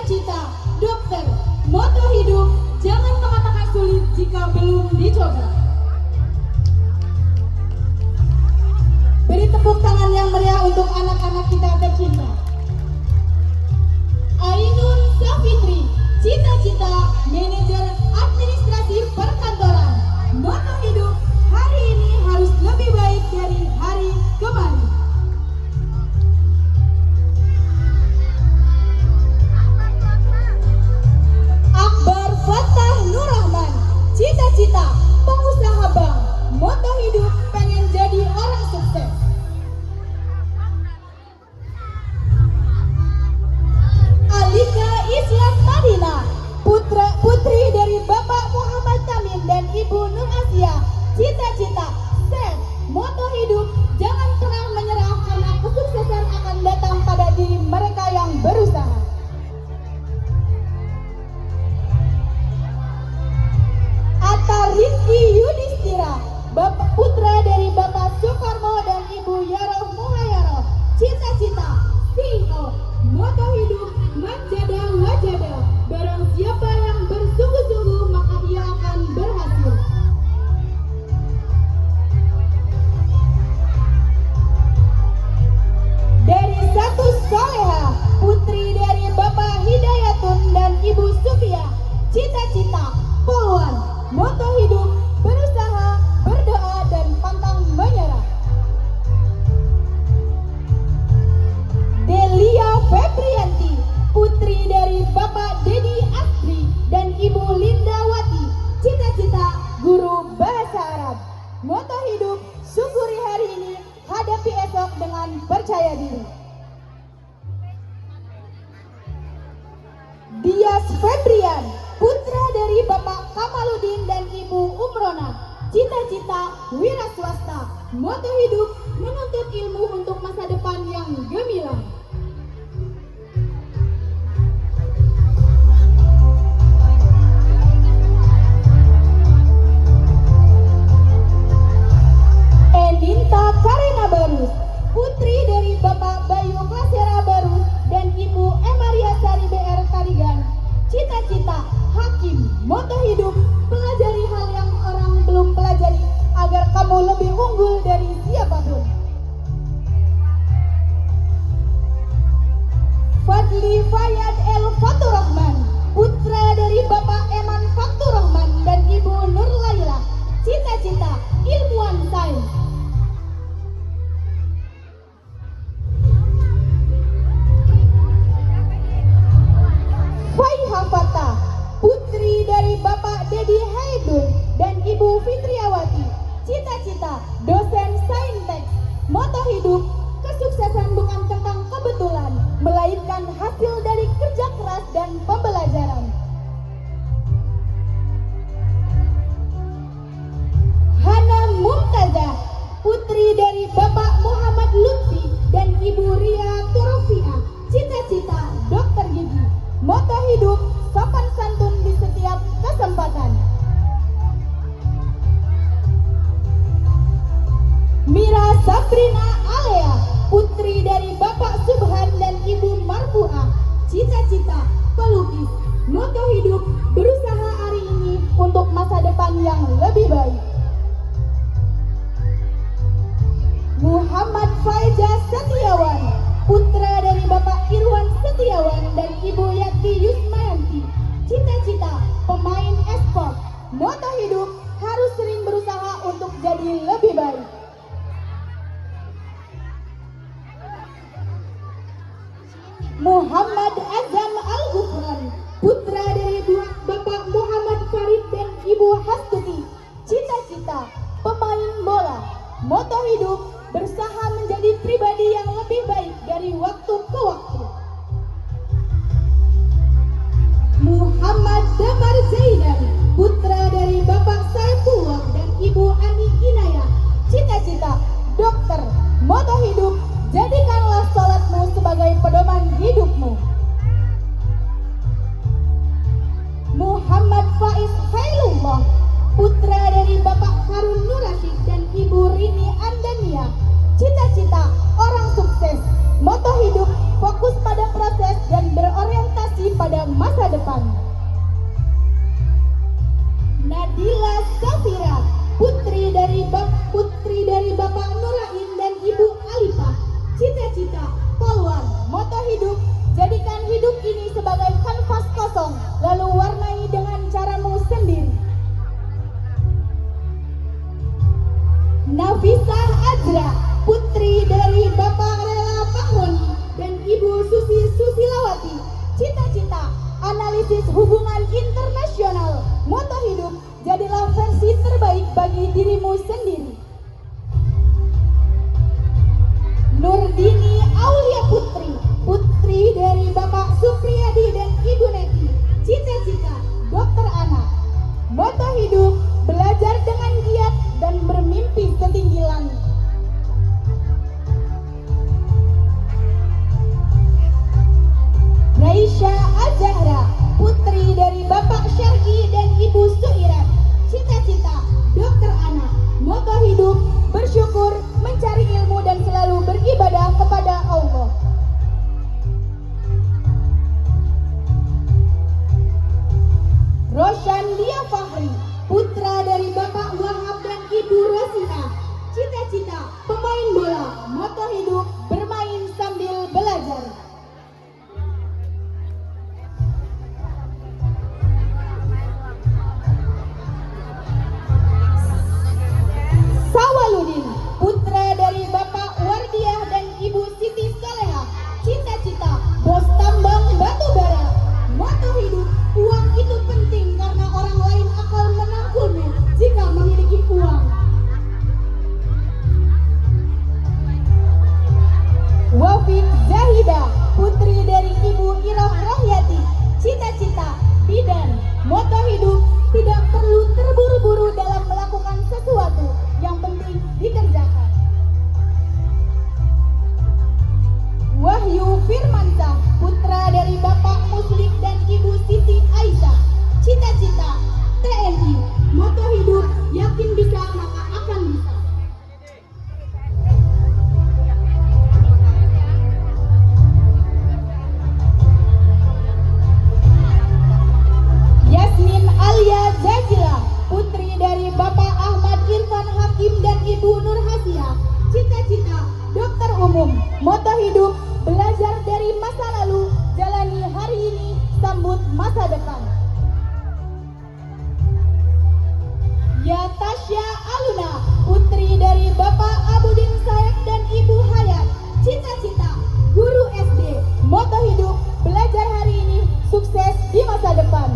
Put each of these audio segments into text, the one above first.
cita-cita dokter. Moto hidup, jangan mengatakan sulit jika belum dicoba. Beri tepuk tangan yang meriah untuk anak-anak kita tercinta. Ainun Safitri, cita-cita manajer administrasi perkantoran. Moto hidup, hari ini harus lebih baik dari hari kemarin. Akbar Fatah Nur Rahman, cita-cita pengusaha bank. Moto hidup, pengen jadi orang sukses. Alika Islam Madina, putri dari Bapak Muhammad Tamin dan Ibu Nur Asia, cita-cita set. Moto hidup, jangan pernah menyerah karena kesuksesan akan datang pada diri mereka yang berusaha. Atta Rizky Yudhistira, Bapak putra dari Bapak Soekarno dan Ibu Yaroh Muhayaroh, cita-cita CEO. Moto hidup, manjada wajada, barang siapa yang bersungguh-sungguh maka ia akan berhasil. Dari Satu Soleha, putri dari Bapak Hidayatun dan Ibu Sufia, cita-cita poluan. Moto hidup, berusaha, berdoa, dan pantang menyerah. Delia Febrianti, putri dari Bapak Dedi Astri dan Ibu Lindawati, cita-cita guru bahasa Arab. Moto hidup, syukuri hari ini, hadapi esok dengan percaya diri. Dias Febrian, putra dari Bapak Kamaludin dan Ibu Umrona, cita-cita wira swasta. Moto hidup, menuntut ilmu untuk masa depan yang gemilang. Eninta Karina Barus, putri dari Bapak Bayu Klasera Barus dan Ibu Emaria Sari BR Karigan, cita-cita hakim. Moto hidup, pelajari hal yang orang belum pelajari agar kamu lebih unggul dari siapapun. Fadli Fayad El Faturrahman, putra dari Bapak Eman Faturrahman dan Ibu Nur Laila, cita-cita ilmuwan sains. Faiha Fatah, putri dari Bapak Dedi Haidun dan Ibu Fitriawati, cita-cita dosen saintek. Moto hidup, kesuksesan bukan tentang kebetulan, melainkan hasil dari kerja keras dan pembelajaran. Hana Mumtazah, putri dari Bapak Muhammad Lutfi dan Ibu Ria Turofia, cita-cita dokter gigi. Moto hidup, sopan santun di setiap kesempatan. Mira Sabrina Alea, putri dari Bapak Subhan dan Ibu Marfuah, cita-cita pelukis. Moto hidup, berusaha hari ini untuk masa depan yang lebih baik. Muhammad Faiza Setiawan, putra dari Bapak Irwan Setiawan dan Ibu Yati Yusmayanti, cita-cita pemain e-sport. Moto hidup, harus sering berusaha untuk jadi lebih baik. Muhammad Azam Al-Ghufran, putra dari Bapak Muhammad Farid dan Ibu Hastuti, cita-cita pemain bola. Moto hidup, berusaha menjadi pribadi yang lebih baik dari waktu ke waktu. Muhammad Damar Zaidan, putra dari Bapak Saifullah dan Ibu Ani Inayah, cita-cita dokter. Moto hidup, jadikanlah sholatmu sebagai pedoman hidupmu. Muhammad Faiz Khairullah, putra dari Bapak Harun Nur Rasyid dan Ibu Rini Andania, cita-cita orang sukses. Moto hidup, fokus pada proses dan berorientasi pada masa depan. Nadila Safira, putri dari Bapak Nurain dan Ibu Alifah. Cita-cita, poluan, moto hidup, jadikan hidup ini sebagai kanvas kosong, lalu warnai dengan caramu sendiri. Nafisah Azra, putri dari Bapak Rela Pangroni dan Ibu Susi Susilawati. Cita-cita, analisis hubungan internasional, moto hidup, jadilah versi terbaik bagi dirimu sendiri. Nurdini Aulia Putri, putri dari Bapak Supriyadi dan Ibu Neti. Cita-cita, dokter anak, moto hidup, belajar dengan giat dan bermimpi setinggi langit. Raisya Azahra, putri dari Bapak Syarki dan Ibu Suirat. Cita-cita, dokter anak, moto hidup, bersyukur, mencari ilmu dan selalu beribadah kepada Allah. Roshandia Fahri, putra dari Bapak Wahab dan Ibu Rosina. Cita-cita, pemain bola, moto hidup, bermain sambil belajar. Sawaludin, putra dari Bapak Wardiah dan Ibu Siti Soleha. Cita-cita, bos tambang batu bara, moto hidup, uang itu penting karena orang lain akan menangkulmu jika memiliki uang. Wafik Zahida, putri dari Ibu Iroh Rohyati. Cita-cita, bidan, moto hidup, tidak perlu terburu-buru dalam melakukan sesuatu, yang penting dikerjakan. Wahyu Firmansyah, putra dari Bapak Muslik dan Ibu Siti Aisyah. Cita-cita, TNI, moto hidup, yakin bisa maka akan bisa. Yasmin Alia Jajila, putri dari Bapak Ahmad Irfan Hakim dan Ibu Nur Hasia. Cita-cita, dokter umum, moto hidup, belajar dari masa lalu, jalani hari ini, sambut masa depan. Yatasya Aluna, putri dari Bapak Abudin Said dan Ibu Hayat. Cita-cita, guru SD, moto hidup, belajar hari ini, sukses di masa depan.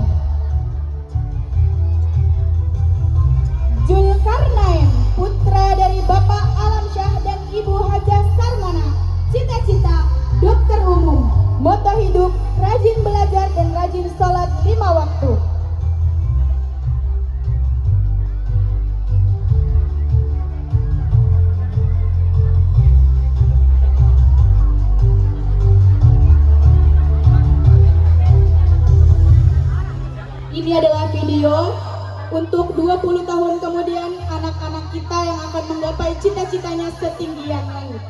Zulkarnain, putra dari Bapak Alamsyah dan Ibu Hajah Sarmana. Cita-cita, dokter umum, moto hidup, rajin belajar dan rajin sholat 5 waktu. Ini adalah video untuk 20 tahun kemudian anak-anak kita yang akan menggapai cita-citanya setinggi yang langit.